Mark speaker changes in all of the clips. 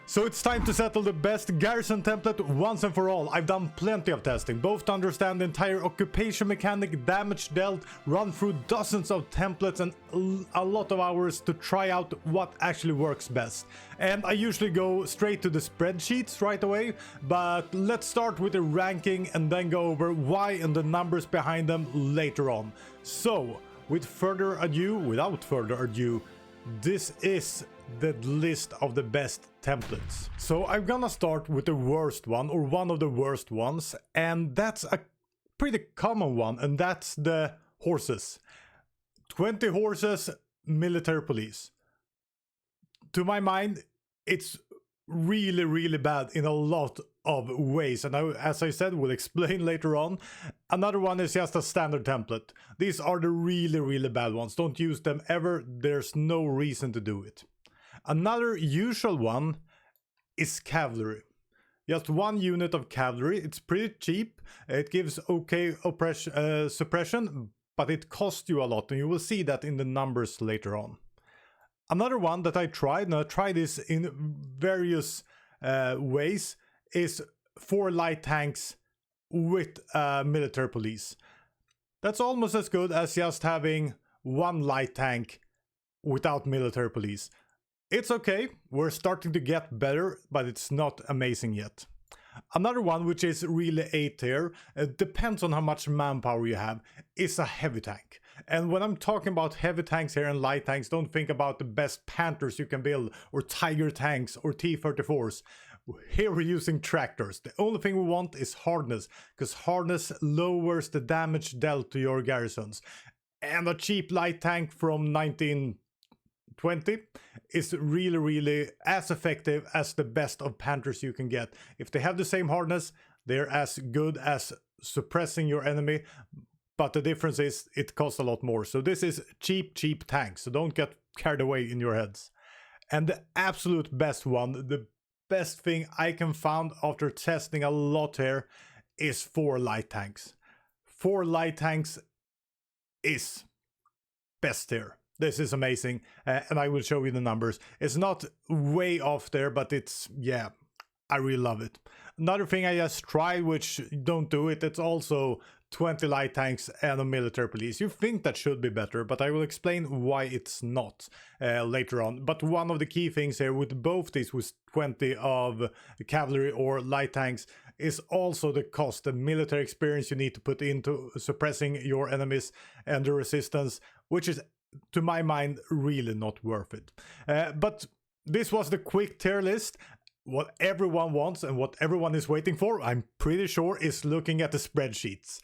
Speaker 1: So it's time to settle the best Garrison template once and for all. I've done plenty of testing, both to understand the entire occupation mechanic, damage dealt, run through dozens of templates and a lot of hours to try out what actually works best. And I usually go straight to the spreadsheets right away, but let's start with the ranking and then go over why and the numbers behind them later on. So, without further ado, this is the list of the best templates. So I'm gonna start with the worst one, or one of the worst ones, and that's a pretty common one, and that's the horses. 20 horses, military police. To my mind, it's really bad in a lot of ways, and as I said, we'll explain later on. Another one is just a standard template. These are the really bad ones. Don't use them ever. There's no reason to do it. Another usual one is cavalry. Just one unit of cavalry. It's pretty cheap. It gives okay suppression, but it costs you a lot, and you will see that in the numbers later on. Another one that I tried, and I tried this in various ways, is 4 light tanks with military police. That's almost as good as just having 1 light tank without military police. It's okay, we're starting to get better, but it's not amazing yet. Another one, which is really A tier, depends on how much manpower you have, is a heavy tank. And when I'm talking about heavy tanks here and light tanks, don't think about the best Panthers you can build, or Tiger tanks, or T-34s. Here we're using tractors. The only thing we want is hardness, because hardness lowers the damage dealt to your garrisons. And a cheap light tank from 1920 is really as effective as the best of Panthers you can get. If they have the same hardness, they're as good as suppressing your enemy, but the difference is it costs a lot more. So this is cheap tanks, so don't get carried away in your heads. And the absolute best one, the best thing I can find after testing a lot here, is 4 light tanks. 4 light tanks is best here. This is amazing, and I will show you the numbers. It's not way off there, but it's, yeah, I really love it. Another thing I just tried, which don't do it, it's also 20 light tanks and a military police. You think that should be better, but I will explain why it's not later on. But one of the key things here with both these, with 20 of cavalry or light tanks, is also the cost, the military experience you need to put into suppressing your enemies and the resistance, which is, to my mind, really not worth it. But this was the quick tier list. What everyone wants and what everyone is waiting for, I'm pretty sure, is looking at the spreadsheets.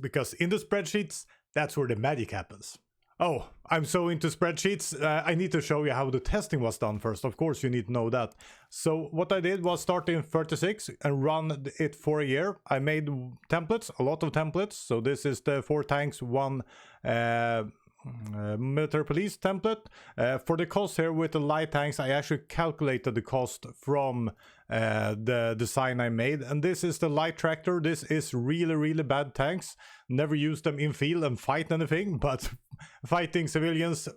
Speaker 1: Because in the spreadsheets, that's where the magic happens. Oh, I'm so into spreadsheets, I need to show you how the testing was done first. Of course, you need to know that. So what I did was start in 36 and run it for a year. I made templates, a lot of templates. So this is the 4 tanks, 1 military police template. For the cost here with the light tanks, I actually calculated the cost from the design I made, and this is the light tractor. This is really bad tanks. Never use them in field and fight anything, but fighting civilians,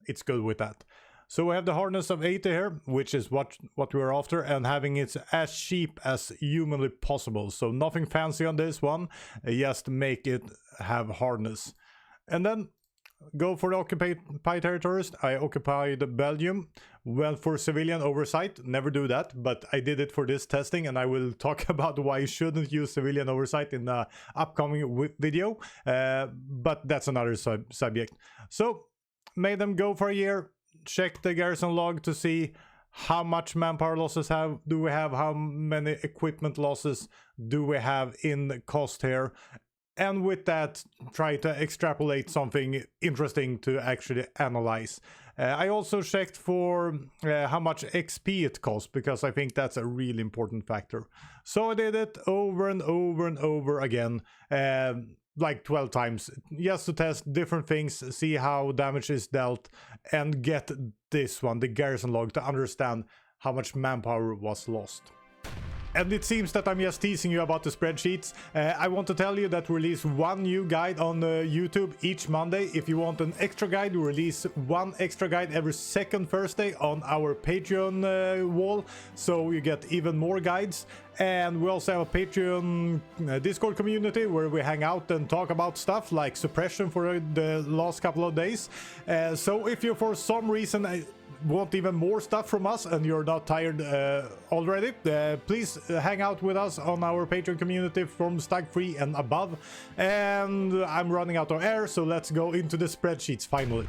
Speaker 1: it's good with that. So we have the hardness of 80 here, which is what we're after, and having it as cheap as humanly possible. So nothing fancy on this one, just make it have hardness. And then go for the occupied territories. I occupied Belgium. Went for civilian oversight. Never do that, but I did it for this testing, and I will talk about why you shouldn't use civilian oversight in the upcoming video. But that's another subject. So made them go for a year. Check the garrison log to see how much manpower losses do we have, how many equipment losses do we have in the cost here. And with that, try to extrapolate something interesting to actually analyze. I also checked for how much XP it costs, because I think that's a really important factor. So I did it over and over again, like 12 times, just to test different things, see how damage is dealt, and get this one, the garrison log, to understand how much manpower was lost. And it seems that I'm just teasing you about the spreadsheets. I want to tell you that we release one new guide on YouTube each Monday. If you want an extra guide, we release one extra guide every second Thursday on our Patreon wall. So you get even more guides. And we also have a Patreon Discord community where we hang out and talk about stuff like suppression for the last couple of days. So if you for some reason want even more stuff from us and you're not tired already, please hang out with us on our Patreon community from Stag 3 and above. And I'm running out of air, so let's go into the spreadsheets finally.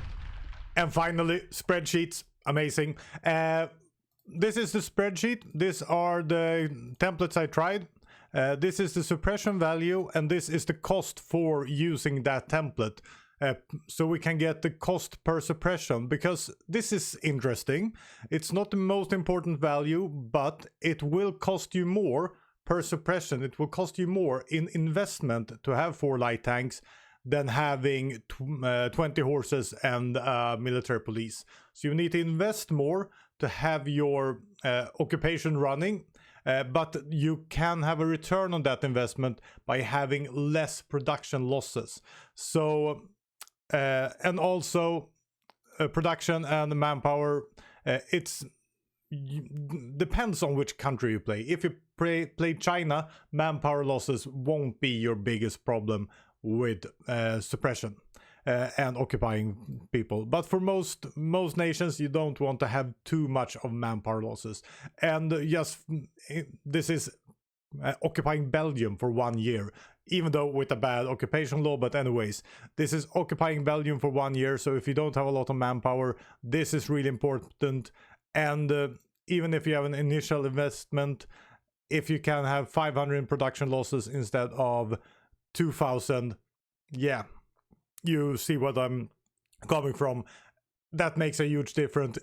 Speaker 1: And finally, spreadsheets, amazing. This is the spreadsheet. These are the templates I tried. This is the suppression value, and this is the cost for using that template. So we can get the cost per suppression, because this is interesting. It's not the most important value, but it will cost you more per suppression. It will cost you more in investment to have 4 light tanks than having 20 horses and military police. So you need to invest more to have your occupation running, but you can have a return on that investment by having less production losses. So and also production and manpower, it's depends on which country you play. If you play China, manpower losses won't be your biggest problem with suppression and occupying people. But for most nations, you don't want to have too much of manpower losses. And yes, this is occupying Belgium for 1 year, even though with a bad occupation law. But anyways, this is occupying Belgium for 1 year. So if you don't have a lot of manpower, this is really important. And even if you have an initial investment, if you can have 500 in production losses instead of 2,000, yeah, you see what I'm coming from. That makes a huge difference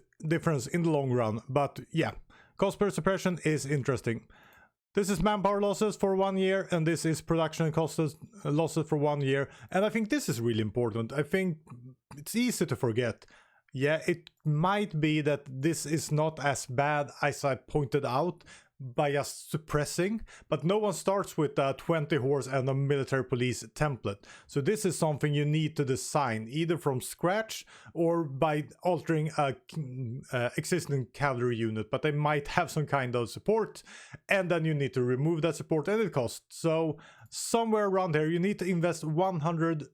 Speaker 1: in the long run. But yeah, cost per suppression is interesting. This is manpower losses for 1 year, and this is production costs losses for 1 year. And I think this is really important. I think it's easy to forget. Yeah, it might be that this is not as bad as I pointed out by just suppressing, but no one starts with a 20 horse and a military police template. So this is something you need to design either from scratch or by altering a existing cavalry unit, but they might have some kind of support, and then you need to remove that support, and it costs. So somewhere around here you need to invest 100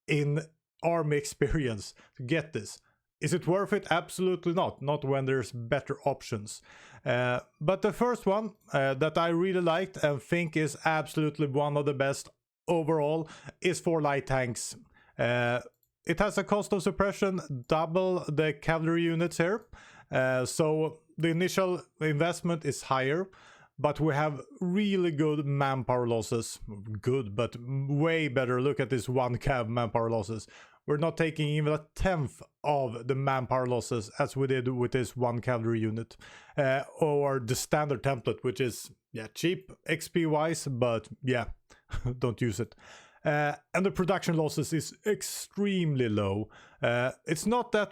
Speaker 1: in army experience to get this. Is it worth it? Absolutely not. Not when there's better options. But the first one that I really liked and think is absolutely one of the best overall is 4 light tanks. It has a cost of suppression double the cavalry units here. So the initial investment is higher, but we have really good manpower losses. Good, but way better. Look at this 1 cav manpower losses. We're not taking even a 10th of the manpower losses as we did with this 1 cavalry unit. Or the standard template, which is, yeah, cheap XP wise, but yeah, don't use it. And the production losses is extremely low. It's not that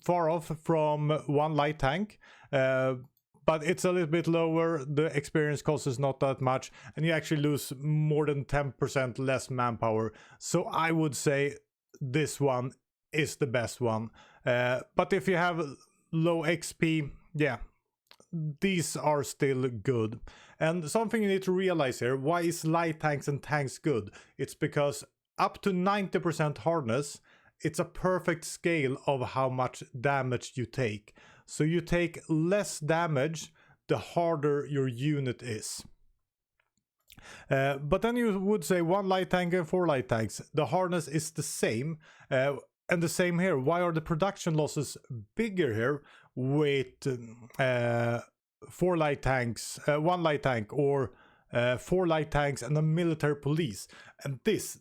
Speaker 1: far off from 1 light tank, but it's a little bit lower. The experience cost is not that much, and you actually lose more than 10% less manpower. So I would say this one is the best one. But if you have low XP, yeah, these are still good. And something you need to realize here, why is light tanks and tanks good? It's because up to 90% hardness, it's a perfect scale of how much damage you take. So you take less damage the harder your unit is. But then you would say 1 light tank and 4 light tanks. The hardness is the same. And the same here. Why are the production losses bigger here with 4 light tanks, 1 light tank, or 4 light tanks and a military police? And this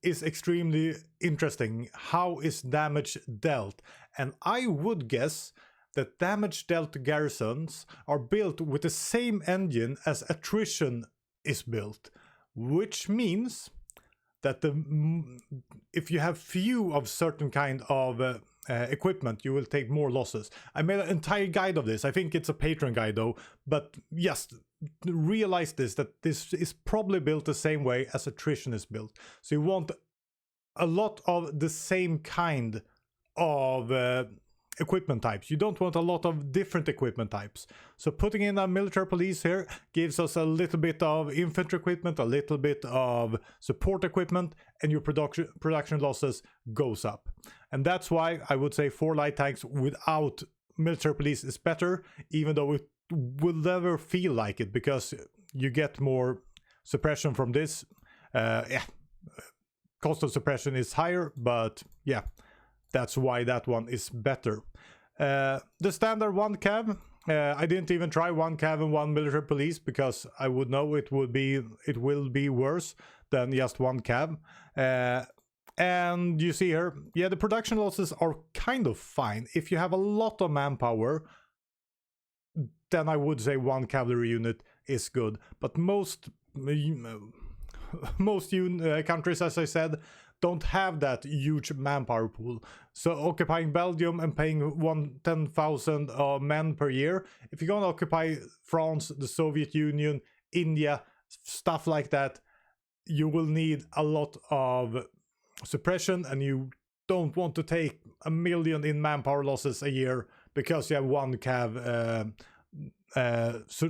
Speaker 1: is extremely interesting. How is damage dealt? And I would guess that damage dealt to garrisons are built with the same engine as attrition is built, which means that if you have few of certain kind of equipment, you will take more losses. I made an entire guide of this. I think it's a Patreon guide though, but yes, realize this, that this is probably built the same way as attrition is built. So you want a lot of the same kind of equipment types. You don't want a lot of different equipment types. So putting in a military police here gives us a little bit of infantry equipment, a little bit of support equipment, and your production losses goes up. And that's why I would say 4 light tanks without military police is better, even though it will never feel like it, because you get more suppression from this. Cost of suppression is higher, but yeah, that's why that one is better. The standard 1 cav, I didn't even try 1 cav and 1 military police, because I would know it will be worse than just 1 cav. And you see here, yeah, the production losses are kind of fine. If you have a lot of manpower, then I would say 1 cavalry unit is good. But most countries, as I said, don't have that huge manpower pool. So occupying Belgium and paying 10,000 men per year, if you're gonna occupy France, the Soviet Union, India, stuff like that, you will need a lot of suppression, and you don't want to take 1 million in manpower losses a year because you have 1 cav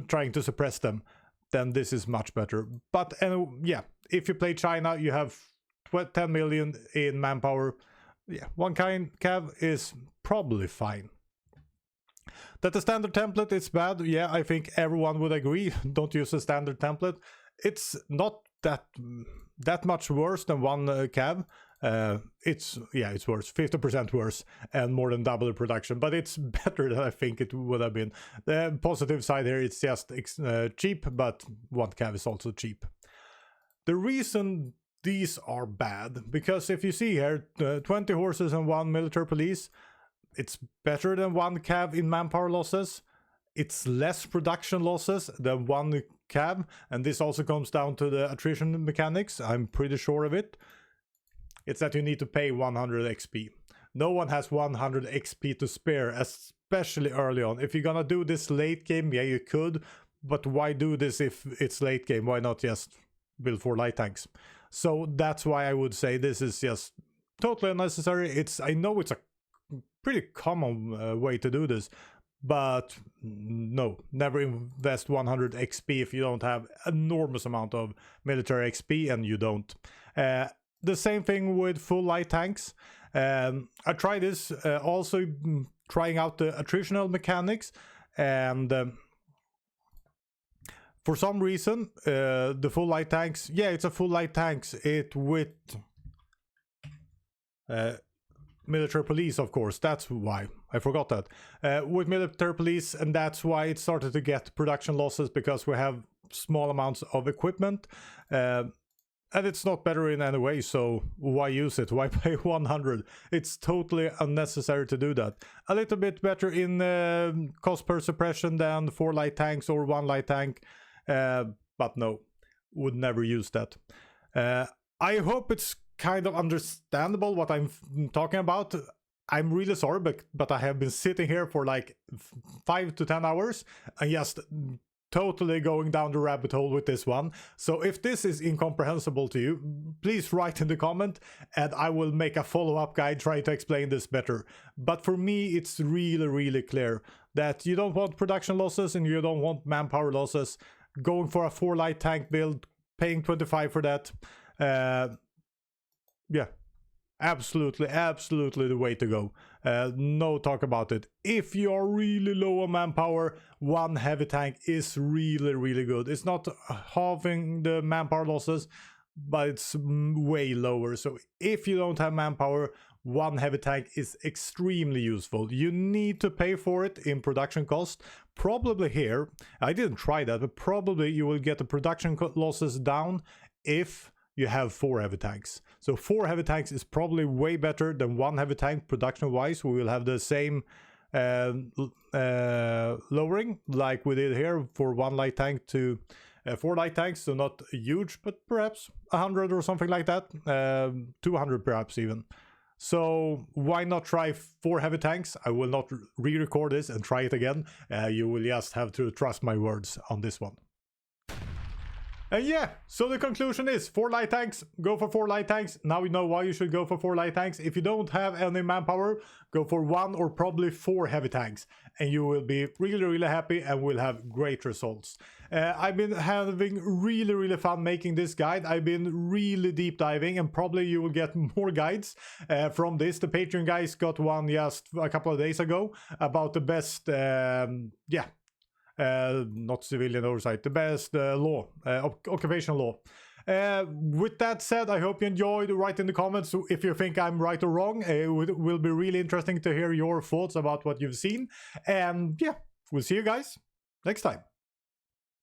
Speaker 1: trying to suppress them. Then this is much better. But yeah, if you play China, you have 10 million in manpower. Yeah, 1 cav is probably fine. That the standard template is bad, yeah, I think everyone would agree. Don't use a standard template. It's not that much worse than 1 cav. It's worse, 50% worse, and more than double the production, but it's better than I think it would have been. The positive side here, it's just cheap, but 1 cav is also cheap. The reason these are bad, because if you see here, 20 horses and 1 military police, it's better than 1 cav in manpower losses. It's less production losses than 1 cav, and this also comes down to the attrition mechanics. I'm pretty sure of it. It's that you need to pay 100 XP. No one has 100 XP to spare, especially early on. If you're gonna do this late game, yeah, you could, but why do this if it's late game? Why not just build 4 light tanks? So that's why I would say this is just totally unnecessary. I know it's a pretty common way to do this, but no, never invest 100 XP if you don't have enormous amount of military XP, and you don't. The same thing with full light tanks. I tried this, also trying out the attritional mechanics, and for some reason, the full light tanks, yeah, it's a full light tanks, with military police, of course, that's why, I forgot that. With military police, and that's why it started to get production losses, because we have small amounts of equipment. And it's not better in any way, so why use it? Why pay 100? It's totally unnecessary to do that. A little bit better in cost per suppression than 4 light tanks or 1 light tank, but no, would never use that. I hope it's kind of understandable what I'm talking about. I'm really sorry, but I have been sitting here for like 5 to 10 hours and just totally going down the rabbit hole with this one. So if this is incomprehensible to you, please write in the comment and I will make a follow-up guide trying to explain this better. But for me, it's really clear that you don't want production losses and you don't want manpower losses. Going for a 4 light tank build, paying 25 for that, yeah, absolutely the way to go. No talk about it. If you're really low on manpower, 1 heavy tank is really good. It's not halving the manpower losses, but it's way lower. So if you don't have manpower, 1 heavy tank is extremely useful. You need to pay for it in production cost. Probably here, I didn't try that, but probably you will get the production losses down if you have 4 heavy tanks. So 4 heavy tanks is probably way better than 1 heavy tank production wise. We will have the same lowering like we did here for 1 light tank to 4 light tanks. So not huge, but perhaps 100 or something like that. 200 perhaps even. So why not try 4 heavy tanks? I will not re-record this and try it again. You will just have to trust my words on this one. And yeah, so the conclusion is 4 light tanks, go for 4 light tanks. Now you know why you should go for 4 light tanks. If you don't have any manpower, go for 1 or probably 4 heavy tanks. And you will be really happy and will have great results. I've been having really fun making this guide. I've been really deep diving, and probably you will get more guides from this. The Patreon guys got one just a couple of days ago about the best, not civilian oversight, the best law, occupational law. With that said, I hope you enjoyed. Write in the comments if you think I'm right or wrong. It will be really interesting to hear your thoughts about what you've seen. And yeah, we'll see you guys next time.